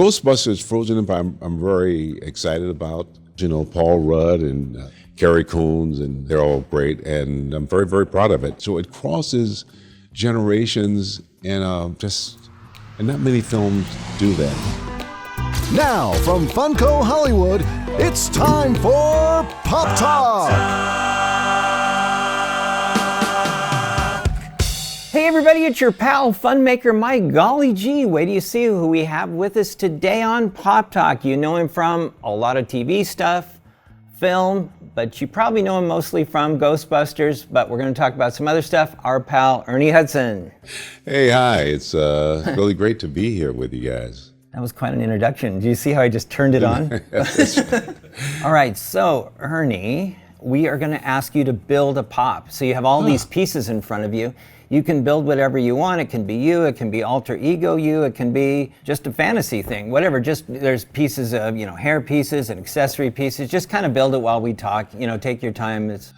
Ghostbusters Frozen Empire, I'm very excited about. You know, Paul Rudd and Carrie Coons, and they're all great, and I'm very, very proud of it. So it crosses generations, and and not many films do that. Now, from Funko Hollywood, it's time for Pop Talk! Hey everybody, it's your pal, Funmaker. My golly gee, wait till you see who we have with us today on Pop Talk. You know him from a lot of TV stuff, film, but you probably know him mostly from Ghostbusters, but we're going to talk about some other stuff. Our pal, Ernie Hudson. Hey, hi. It's really great to be here with you guys. That was quite an introduction. Do you see how I just turned it on? All right, so Ernie, we are going to ask you to build a pop. So you have all these pieces in front of you. You can build whatever you want. It can be you, it can be alter ego you, it can be just a fantasy thing, whatever. Just there's pieces of, hair pieces and accessory pieces. Just kind of build it while we talk. Take your time. It's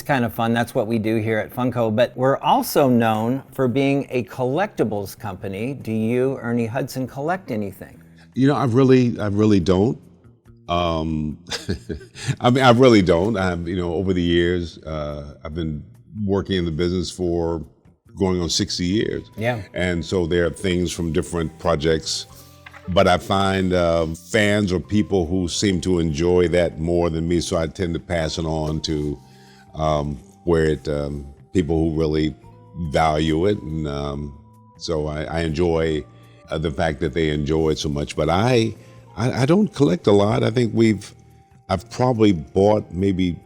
kind of fun. That's what we do here at Funko. But we're also known for being a collectibles company. Do you, Ernie Hudson, collect anything? I really don't. I mean, I really don't. Over the years, I've been working in the business for going on 60 years. Yeah. And so there are things from different projects, but I find fans or people who seem to enjoy that more than me, so I tend to pass it on to people who really value it. And so I enjoy the fact that they enjoy it so much, but I don't collect a lot. I think I've probably bought maybe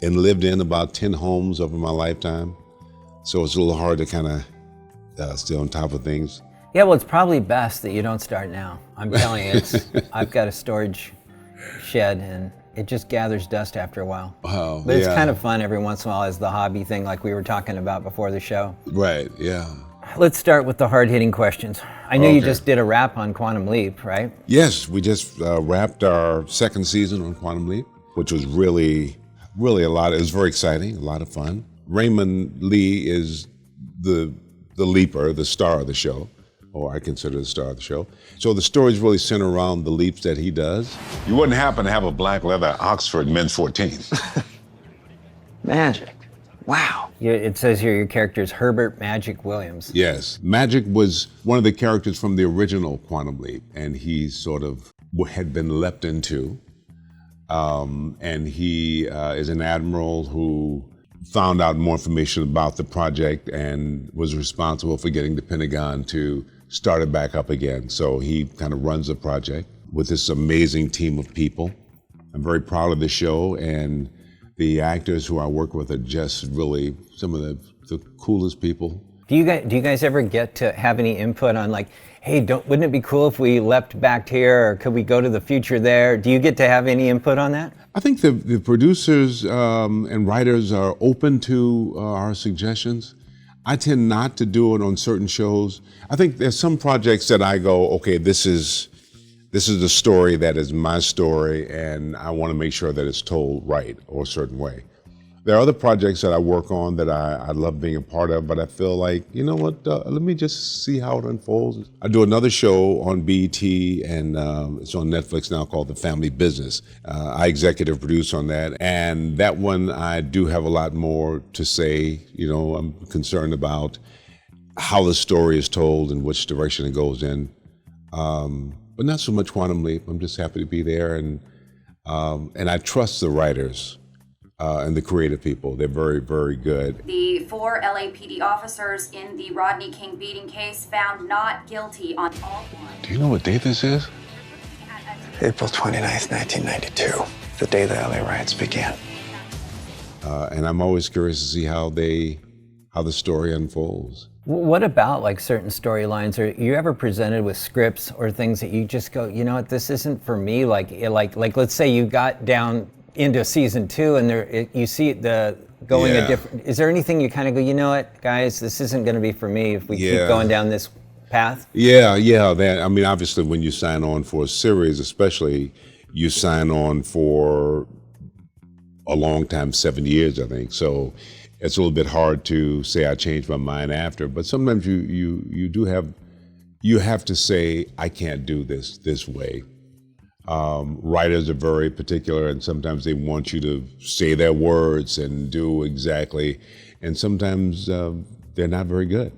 and lived in about 10 homes over my lifetime. So it's a little hard to kind of stay on top of things. Yeah, well, it's probably best that you don't start now. I'm telling you, I've got a storage shed and it just gathers dust after a while. Wow, but it's kind of fun every once in a while as the hobby thing like we were talking about before the show. Right, yeah. Let's start with the hard-hitting questions. I know you just did a wrap on Quantum Leap, right? Yes, we just wrapped our second season on Quantum Leap, which was really a lot. It was very exciting, a lot of fun. Raymond Lee is the leaper, the star of the show, or I consider the star of the show. So the stories really center around the leaps that he does. You wouldn't happen to have a black leather Oxford men's 14. Magic. Wow. It says here your character is Herbert Magic Williams. Yes. Magic was one of the characters from the original Quantum Leap, and he sort of had been leapt into. And he is an admiral who found out more information about the project and was responsible for getting the Pentagon to start it back up again. So he kind of runs the project with this amazing team of people. I'm very proud of the show, and the actors who I work with are just really some of the coolest people. Do you guys ever get to have any input on like, hey, wouldn't it be cool if we leapt back here, or could we go to the future there? Do you get to have any input on that? I think the producers and writers are open to our suggestions. I tend not to do it on certain shows. I think there's some projects that I go, okay, this is the story that is my story, and I want to make sure that it's told right or a certain way. There are other projects that I work on that I love being a part of, but I feel like, you know what, let me just see how it unfolds. I do another show on BET, and it's on Netflix now, called The Family Business. I executive produce on that, and that one I do have a lot more to say. I'm concerned about how the story is told and which direction it goes in. But not so much Quantum Leap. I'm just happy to be there, and I trust the writers. And the creative people. They're very, very good. The 4 LAPD officers in the Rodney King beating case found not guilty on all one. Do you know what day this is? April 29th, 1992, the day the LA riots began. And I'm always curious to see how the story unfolds. What about like certain storylines? Are you ever presented with scripts or things that you just go, you know what, this isn't for me? Like let's say you got down into season 2 and you see the going a different, is there anything you kind of go, you know what, guys, this isn't going to be for me if we keep going down this path? Yeah, I mean, obviously when you sign on for a series, especially, you sign on for a long time, 7 years, I think. So it's a little bit hard to say I changed my mind after, but sometimes you do have you have to say, I can't do this way. Writers are very particular, and sometimes they want you to say their words and do exactly, and sometimes they're not very good.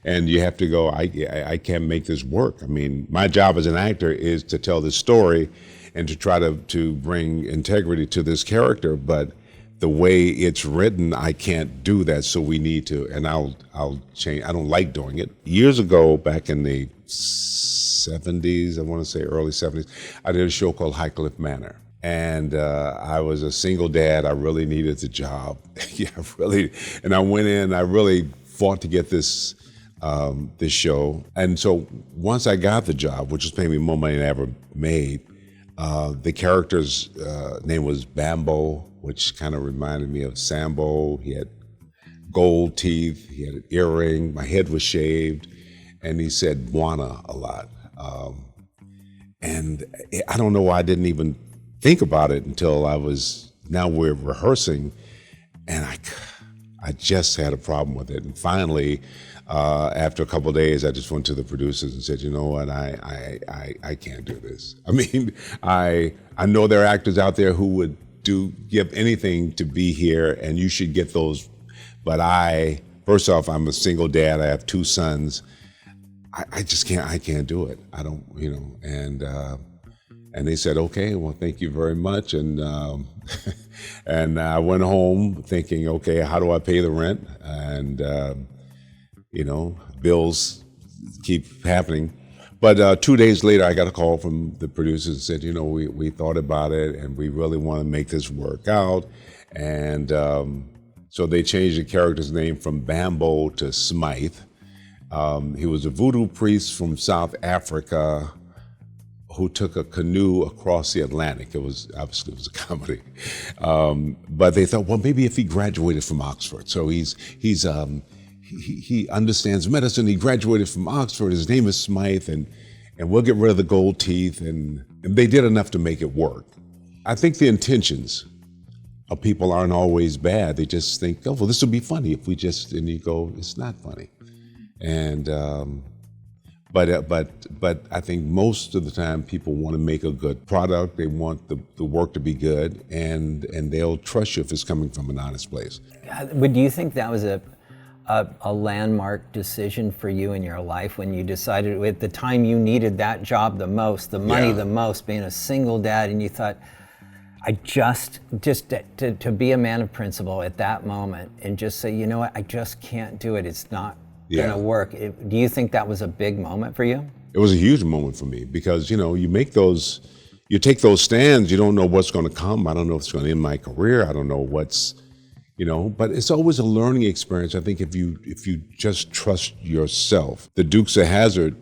And you have to go, I can't make this work. I mean, my job as an actor is to tell this story and to try to bring integrity to this character, but the way it's written, I can't do that, so we need to, and I'll change. I don't like doing it. Years ago, back in the 70s, I want to say early 70s, I did a show called Highcliffe Manor. And I was a single dad. I really needed the job. Yeah, really. And I went in, I really fought to get this show. And so once I got the job, which was paying me more money than I ever made, the character's name was Bambo, which kind of reminded me of Sambo. He had gold teeth, he had an earring, my head was shaved, and he said "Buana" a lot. And I don't know why I didn't even think about it until now we're rehearsing, and I just had a problem with it. And finally, after a couple of days, I just went to the producers and said, you know what, I can't do this. I mean, I know there are actors out there who would give anything to be here, and you should get those. But first off, I'm a single dad. I have 2 sons. I just can't. I can't do it. I don't. And they said, okay, well, thank you very much. And and I went home thinking, okay, how do I pay the rent? And bills keep happening. But 2 days later, I got a call from the producers and said, we thought about it and we really want to make this work out. And so they changed the character's name from Bambo to Smythe. He was a voodoo priest from South Africa who took a canoe across the Atlantic. It was a comedy. But they thought, well, maybe if he graduated from Oxford. So he understands medicine. He graduated from Oxford. His name is Smythe, and we'll get rid of the gold teeth. And they did enough to make it work. I think the intentions of people aren't always bad. They just think, oh, well, this will be funny if we just, and you go, it's not funny. And but I think most of the time people want to make a good product. They want the work to be good, and they'll trust you if it's coming from an honest place. But do you think that was a landmark decision for you in your life when you decided at the time you needed that job the most, the money the most, being a single dad, and you thought, I just to be a man of principle at that moment and just say, you know what, I just can't do it. It's not going to work. Do you think that was a big moment for you? It was a huge moment for me because, you take those stands, you don't know what's going to come. I don't know if it's going to end my career. I don't know what's, but it's always a learning experience. I think if you just trust yourself. The Dukes of Hazzard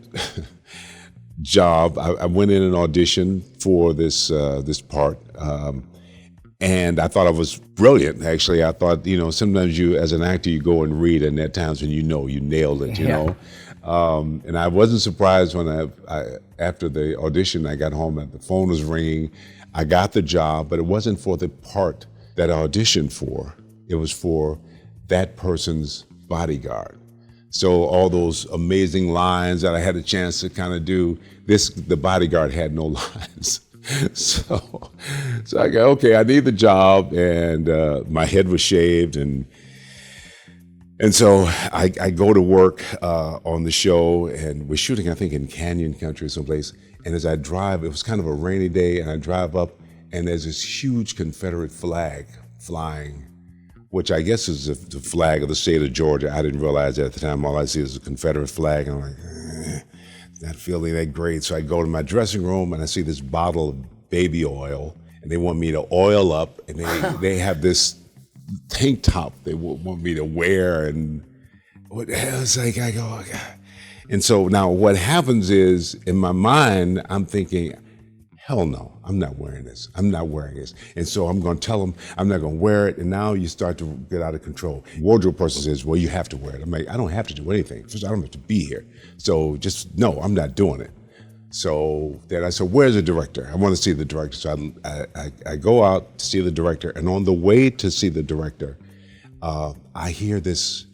job, I went in and auditioned for this part. And I thought I was brilliant, actually. I thought, sometimes you, as an actor, you go and read, and there are times when you nailed it, know. And I wasn't surprised when I after the audition, I got home and the phone was ringing. I got the job, but it wasn't for the part that I auditioned for. It was for that person's bodyguard. So all those amazing lines that I had a chance to kind of do, the bodyguard had no lines. So I go, okay, I need the job, and my head was shaved, and so I go to work on the show, and we're shooting, I think, in Canyon Country someplace. And as I drive, it was kind of a rainy day, and I drive up, and there's this huge Confederate flag flying, which I guess is the flag of the state of Georgia. I didn't realize that at the time. All I see is a Confederate flag, and I'm like, not feeling that great. So I go to my dressing room and I see this bottle of baby oil, and they want me to oil up, and they have this tank top they want me to wear, and what the hell is like, I go, oh, God. And so now what happens is, in my mind, I'm thinking, hell no, I'm not wearing this. I'm not wearing this. And so I'm going to tell them I'm not going to wear it. And now you start to get out of control. Wardrobe person says, well, you have to wear it. I'm like, I don't have to do anything. First, I don't have to be here. So just, no, I'm not doing it. So then I said, where's the director? I want to see the director. So I go out to see the director. And on the way to see the director, I hear this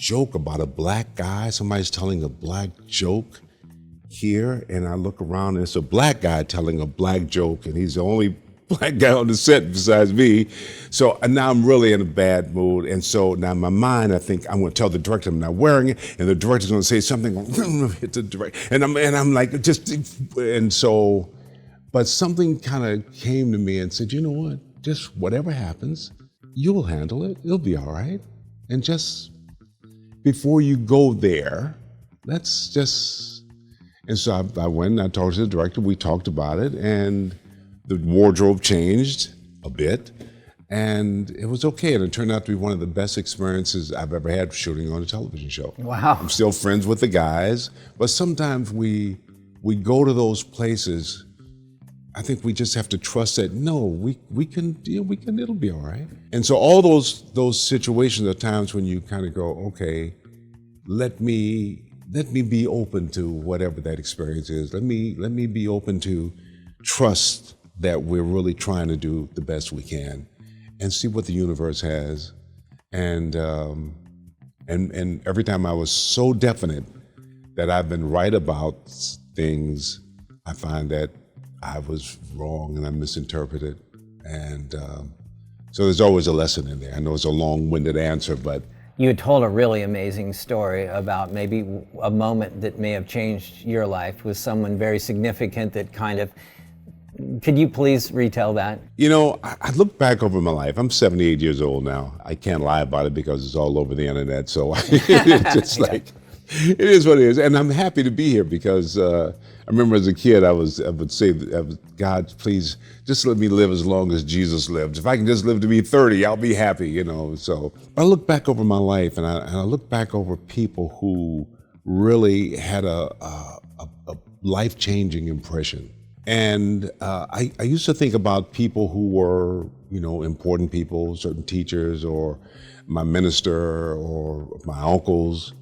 joke about a black guy. Somebody's telling a black joke here, and I look around and it's a black guy telling a black joke, and he's the only black guy on the set besides me. So now I'm really in a bad mood. And so now in my mind, I think I'm going to tell the director I'm not wearing it, and the director's going to say something, hit the director. And I'm like, but something kind of came to me and said, you know what, just whatever happens, you'll handle it. It'll be all right. And just before you go there, let's just, and so I went and I talked to the director, we talked about it, and the wardrobe changed a bit, and it was okay. And it turned out to be one of the best experiences I've ever had shooting on a television show. Wow. I'm still friends with the guys, but sometimes we go to those places. I think we just have to trust that, no, we can, it'll be all right. And so all those situations are times when you kind of go, okay, let me be open to whatever that experience is. Let me be open to trust that we're really trying to do the best we can and see what the universe has. And every time I was so definite that I've been right about things, I find that I was wrong and I misinterpreted. And so there's always a lesson in there. I know it's a long-winded answer, but You had told a really amazing story about maybe a moment that may have changed your life with someone very significant that kind of, could you please retell that? you know, I look back over my life. I'm 78 years old now. I can't lie about it because it's all over the internet. So it's just like, it is what it is. And I'm happy to be here because I remember as a kid, I would say, God, please just let me live as long as Jesus lived. If I can just live to be 30, I'll be happy, you know. So I look back over my life and I look back over people who really had a life-changing impression. And I used to think about people who were, you know, important people, certain teachers or my minister or my uncles.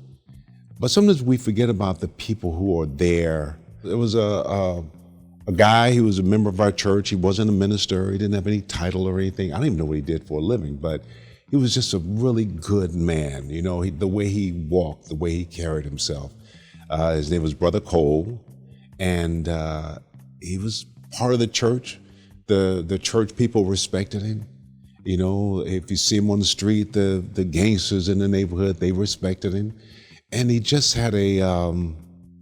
But sometimes we forget about the people who are there. There was a guy, he was a member of our church. He wasn't a minister. He didn't have any title or anything. I don't even know what he did for a living, but he was just a really good man. You know, the way he walked, the way he carried himself. His name was Brother Cole, and he was part of the church. The church people respected him. You know, if you see him on the street, the gangsters in the neighborhood, they respected him. And he just had it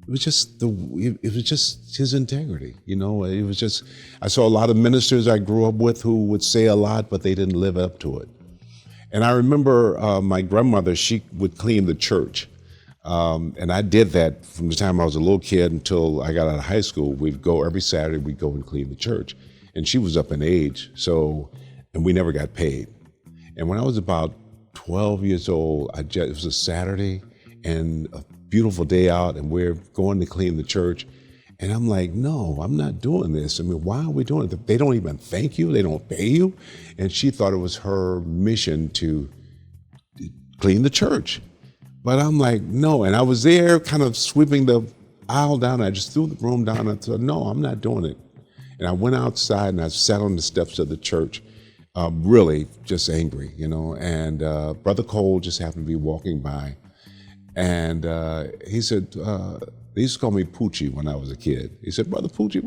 was just his integrity, you know. It was just, I saw a lot of ministers I grew up with who would say a lot, but they didn't live up to it. And I remember my grandmother, she would clean the church. And I did that from the time I was a little kid until I got out of high school. We'd go every Saturday, we'd go and clean the church. And she was up in age, and we never got paid. And when I was about 12 years old, it was a Saturday and a beautiful day out, and we're going to clean the church. And I'm like, no, I'm not doing this. I mean, why are we doing it? They don't even thank you, they don't pay you. And she thought it was her mission to clean the church. But I'm like, no. And I was there kind of sweeping the aisle down. I just threw the broom down and I said, no, I'm not doing it. And I went outside and I sat on the steps of the church, really just angry, you know. And Brother Cole just happened to be walking by. And he said, they used to call me Poochie when I was a kid. He said, Brother Poochie,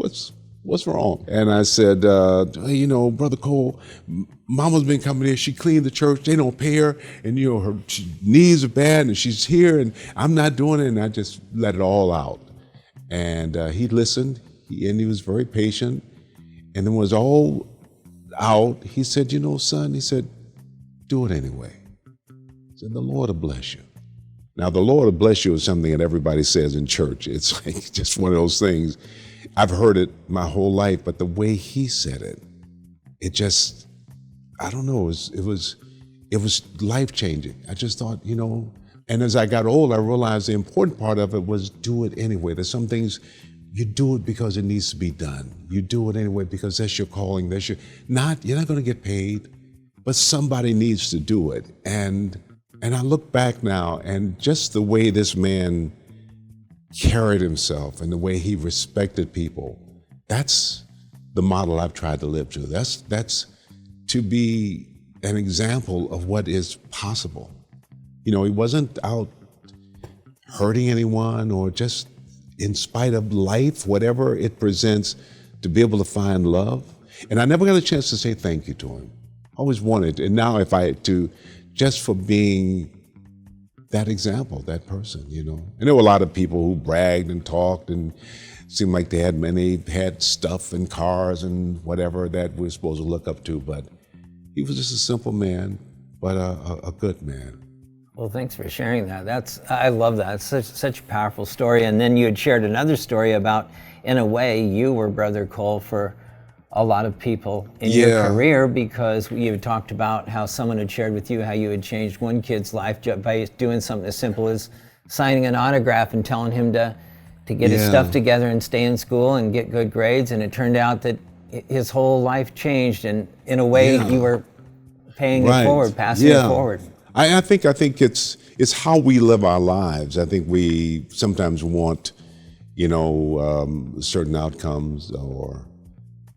what's wrong? And I said, hey, you know, Brother Cole, Mama's been coming here. She cleaned the church. They don't pay her. And, you know, her knees are bad and she's here and I'm not doing it. And I just let it all out. And he listened and he was very patient. And then when it was all out, he said, you know, son, he said, do it anyway. He said, the Lord will bless you. Now, the Lord will bless you is something that everybody says in church. It's like just one of those things. I've heard it my whole life, but the way he said it, it just, I don't know, it was life-changing. I just thought, you know, and as I got old, I realized the important part of it was do it anyway. There's some things you do it because it needs to be done. You do it anyway because that's your calling. You're not going to get paid, but somebody needs to do it. And I look back now and just the way this man carried himself and the way he respected people, that's the model I've tried to live to. That's to be an example of what is possible. You know, he wasn't out hurting anyone, or just in spite of life, whatever it presents, to be able to find love. And I never got a chance to say thank you to him. Always wanted. And now if I to, just for being that example, that person, you know. And there were a lot of people who bragged and talked and seemed like they had stuff and cars and whatever that we're supposed to look up to, but he was just a simple man, but a good man. Well, thanks for sharing that. I love that. It's such a powerful story. And then you had shared another story about, in a way, you were Brother Cole for a lot of people in your career, because you had talked about how someone had shared with you how you had changed one kid's life by doing something as simple as signing an autograph and telling him to get his stuff together and stay in school and get good grades. And it turned out that his whole life changed, and in a way you were paying it forward, passing it forward. I think it's how we live our lives. I think we sometimes want, certain outcomes,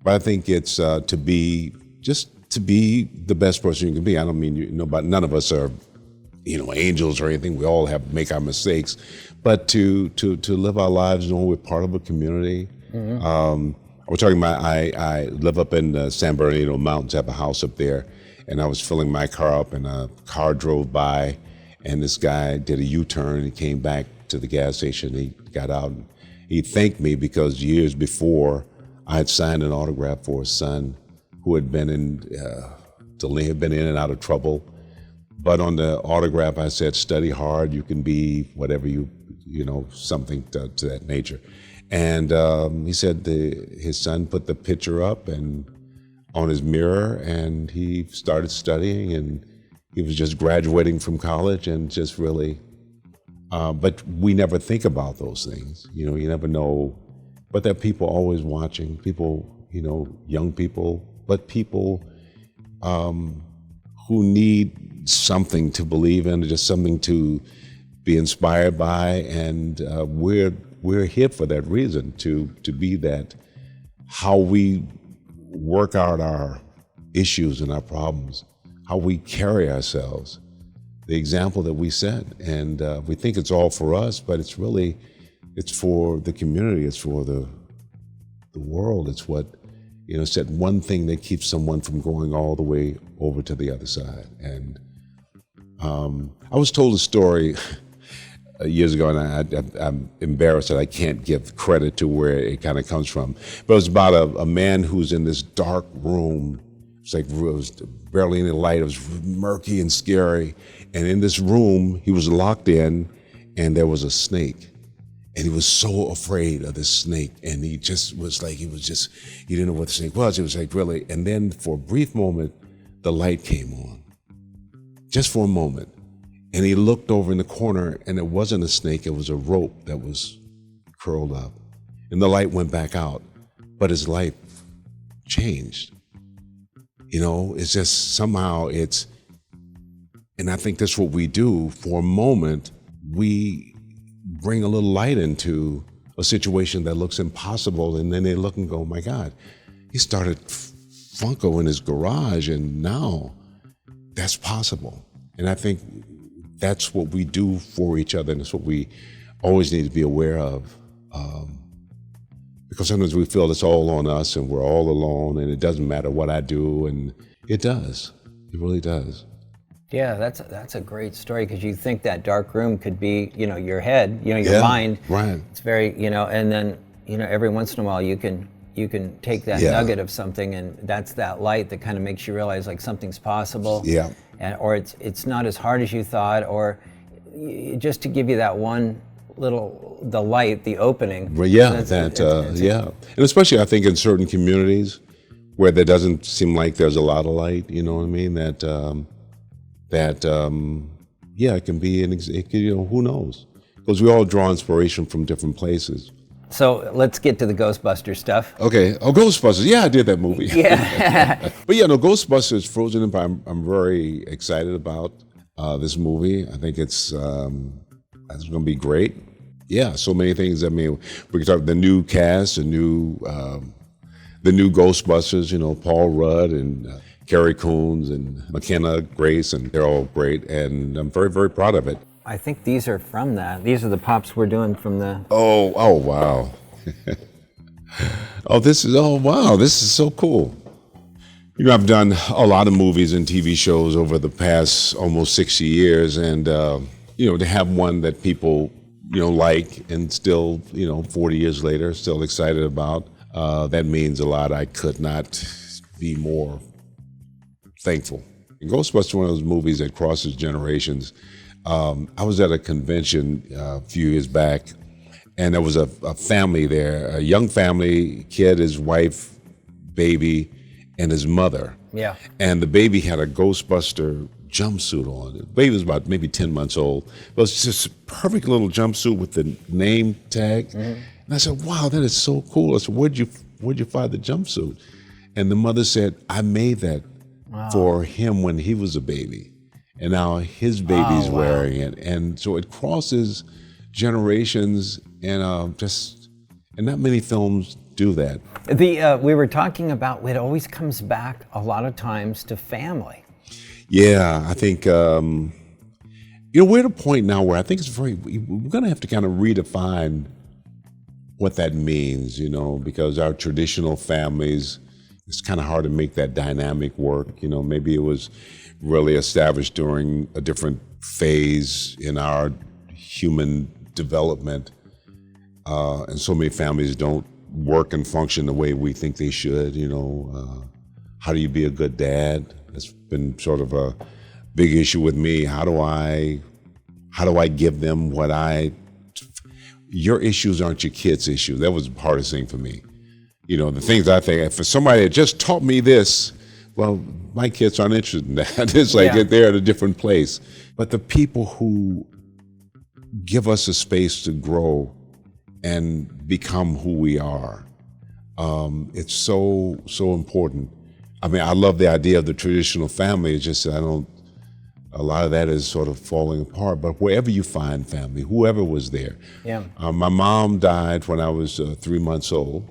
but I think it's to be the best person you can be. I don't mean but none of us are, angels or anything. We all make our mistakes, but to live our lives knowing we're part of a community. Mm-hmm. We're talking about I live up in the San Bernardino Mountains. I have a house up there, and I was filling my car up, and a car drove by, and this guy did a U-turn. He came back to the gas station. He got out, and he thanked me because years before I had signed an autograph for his son, who had been in and out of trouble. But on the autograph, I said, "Study hard. You can be whatever something to that nature." And he said his son put the picture up and on his mirror, and he started studying, and he was just graduating from college, and just really. But we never think about those things. You never know. But there are people always watching. People, young people, but people who need something to believe in, just something to be inspired by, and we're here for that reason, to be that. How we work out our issues and our problems, how we carry ourselves, the example that we set, and we think it's all for us, but it's for the community, it's for the world. It's what it's that one thing that keeps someone from going all the way over to the other side. And I was told a story years ago, and I'm embarrassed that I can't give credit to where it kind of comes from. But it was about a man who's in this dark room. It was barely any light. It was murky and scary. And in this room, he was locked in, and there was a snake. And he was so afraid of this snake. And he just was like, he didn't know what the snake was. It was like, really. And then for a brief moment, the light came on. Just for a moment. And he looked over in the corner, and it wasn't a snake, it was a rope that was curled up. And the light went back out, but his life changed. It's just somehow and I think that's what we do. For a moment, we bring a little light into a situation that looks impossible, and then they look and go, "Oh my God, he started Funko in his garage, and now that's possible." And I think that's what we do for each other, and that's what we always need to be aware of. Because sometimes we feel it's all on us, and we're all alone, and it doesn't matter what I do, and it does. It really does. Yeah, that's a great story, because you think that dark room could be, your head, your mind. Right. It's very, and then, every once in a while you can take that nugget of something, and that's that light that kind of makes you realize like something's possible. Yeah. Or it's not as hard as you thought, or just to give you that one the light, the opening. Well, and especially I think in certain communities where there doesn't seem like there's a lot of light, you know what I mean? It can be who knows? Because we all draw inspiration from different places. So let's get to the Ghostbuster stuff. Okay. Oh, Ghostbusters. Yeah, I did that movie. Yeah. But Ghostbusters Frozen Empire, I'm very excited about this movie. I think it's going to be great. Yeah, so many things. I mean, we can talk about the new cast, the new Ghostbusters, Paul Rudd and Carrie Coons and McKenna Grace, and they're all great, and I'm very, very proud of it. I think these are from that. These are the pops we're doing from the... Oh, wow. This is so cool. You know, I've done a lot of movies and TV shows over the past almost 60 years, and, to have one that people, like and still, 40 years later, still excited about, that means a lot. I could not be more thankful. Ghostbusters, one of those movies that crosses generations. I was at a convention a few years back, and there was a family there, a young family, kid, his wife, baby, and his mother. Yeah. And the baby had a Ghostbuster jumpsuit on. The baby was about maybe 10 months old. It was just a perfect little jumpsuit with the name tag. Mm-hmm. And I said, wow, that is so cool. I said, where'd you find the jumpsuit? And the mother said, I made that for him when he was a baby. And now his baby's wearing it. And so it crosses generations, and and not many films do that. We were talking about, it always comes back a lot of times to family. Yeah, I think, we're at a point now where I think we're going to have to kind of redefine what that means, because our traditional families, it's kind of hard to make that dynamic work. Maybe it was really established during a different phase in our human development. And so many families don't work and function the way we think they should. How do you be a good dad? That's been sort of a big issue with me. How do I give them your issues aren't your kids' issues. That was the hardest thing for me. The things I think, if somebody had just taught me this, well, my kids aren't interested in that. It's like they're at a different place. But the people who give us a space to grow and become who we are, it's so important. I mean, I love the idea of the traditional family. It's just a lot of that is sort of falling apart. But wherever you find family, whoever was there. Yeah. My mom died when I was 3 months old.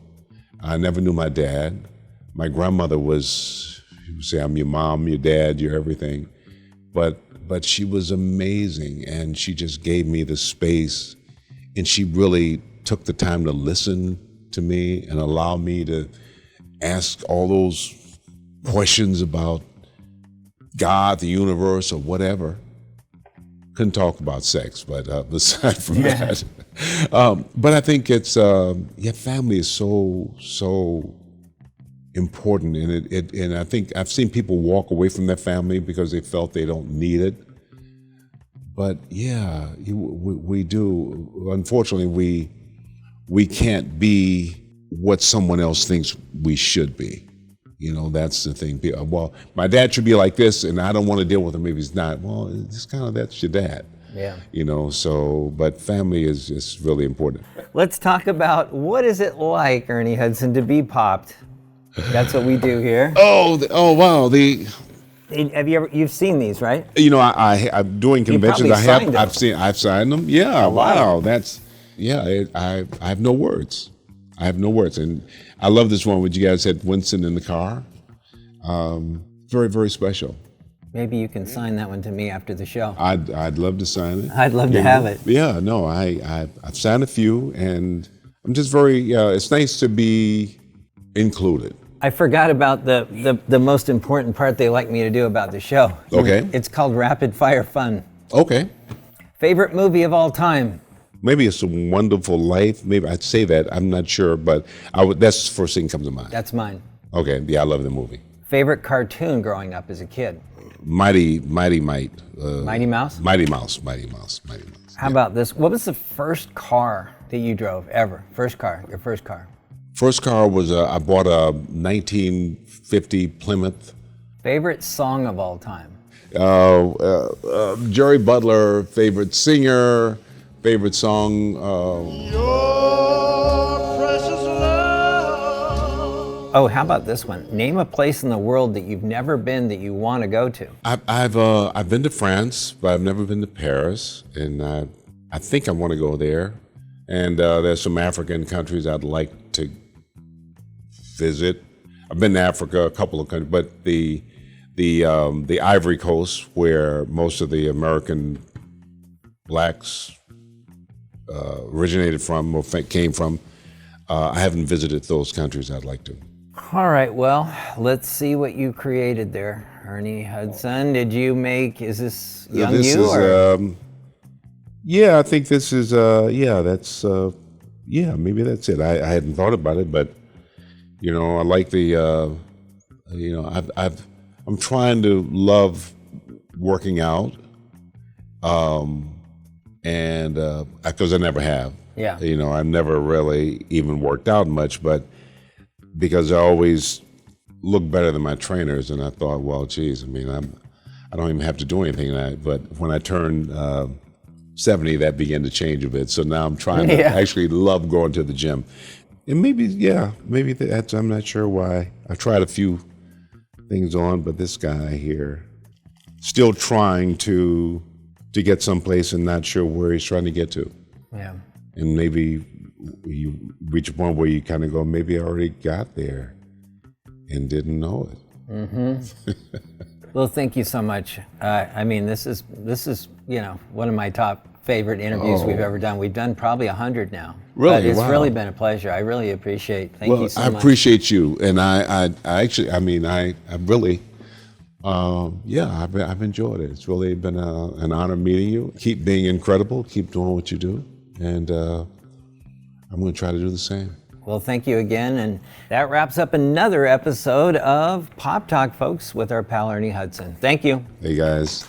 I never knew my dad. My grandmother she would say, I'm your mom, your dad, your everything. But she was amazing, and she just gave me the space, and she really took the time to listen to me and allow me to ask all those questions about God, the universe, or whatever. Couldn't talk about sex, but aside from that. But I think it's, family is so important, and I think I've seen people walk away from their family because they felt they don't need it. But we do. Unfortunately, we can't be what someone else thinks we should be. That's the thing. Well, my dad should be like this, and I don't want to deal with him if he's not. Well, it's kind of, that's your dad. Yeah. But family is really important. Let's talk about, what is it like, Ernie Hudson, to be popped? That's what we do here. Oh, wow. You've seen these, right? I'm doing conventions. I've signed them. Yeah. Wow. I have no words. And I love this one where you guys had Winston in the car. Very, very special. Maybe you can sign that one to me after the show. I'd love to sign it. I'd love to have it. Yeah, no, I've signed a few, and I'm just very, it's nice to be included. I forgot about the most important part they like me to do about the show. Okay. It's called Rapid Fire Fun. Okay. Favorite movie of all time? Maybe It's a Wonderful Life. Maybe I'd say that. I'm not sure, but that's the first thing that comes to mind. That's mine. Okay, yeah, I love the movie. Favorite cartoon growing up as a kid? Mighty Might. Mighty Mouse? Mighty Mouse. How about this? What was the first car that you drove ever? Your first car? First car was, I bought a 1950 Plymouth. Favorite song of all time? Jerry Butler, favorite singer, favorite song. Oh, how about this one? Name a place in the world that you've never been that you want to go to. I've been to France, but I've never been to Paris, and I think I want to go there. And there's some African countries I'd like to visit. I've been to Africa, a couple of countries, but the Ivory Coast, where most of the American blacks originated from or came from. I haven't visited those countries. I'd like to. All right, well, let's see what you created there, Ernie Hudson. Did you make, is this young This you? is, Or? yeah, I think this is, maybe that's it. I hadn't thought about it, but, you know, I like the, I'm trying to love working out, and because I never have. Yeah. You know, I never really even worked out much, but because I always look better than my trainers, and I thought, well, geez, I mean, I don't even have to do anything. But when I turned 70, that began to change a bit. So now I'm trying to actually love going to the gym. And maybe that's, I'm not sure why. I tried a few things on, but this guy here, still trying to get someplace and not sure where he's trying to get to. Yeah. And maybe you reach a point where you kind of go, maybe I already got there and didn't know it. Mm-hmm. Well, thank you so much. I mean, this is one of my top favorite interviews we've ever done. We've done probably 100 now. Really? But it's Wow. really been a pleasure. I really appreciate. Thank you so I much. appreciate you, and I actually, I really, I've enjoyed it. It's really been an honor meeting you. Keep being incredible. Keep doing what you do, and I'm going to try to do the same. Well, thank you again. And that wraps up another episode of Pop Talk, folks, with our pal Ernie Hudson. Thank you. Hey, guys.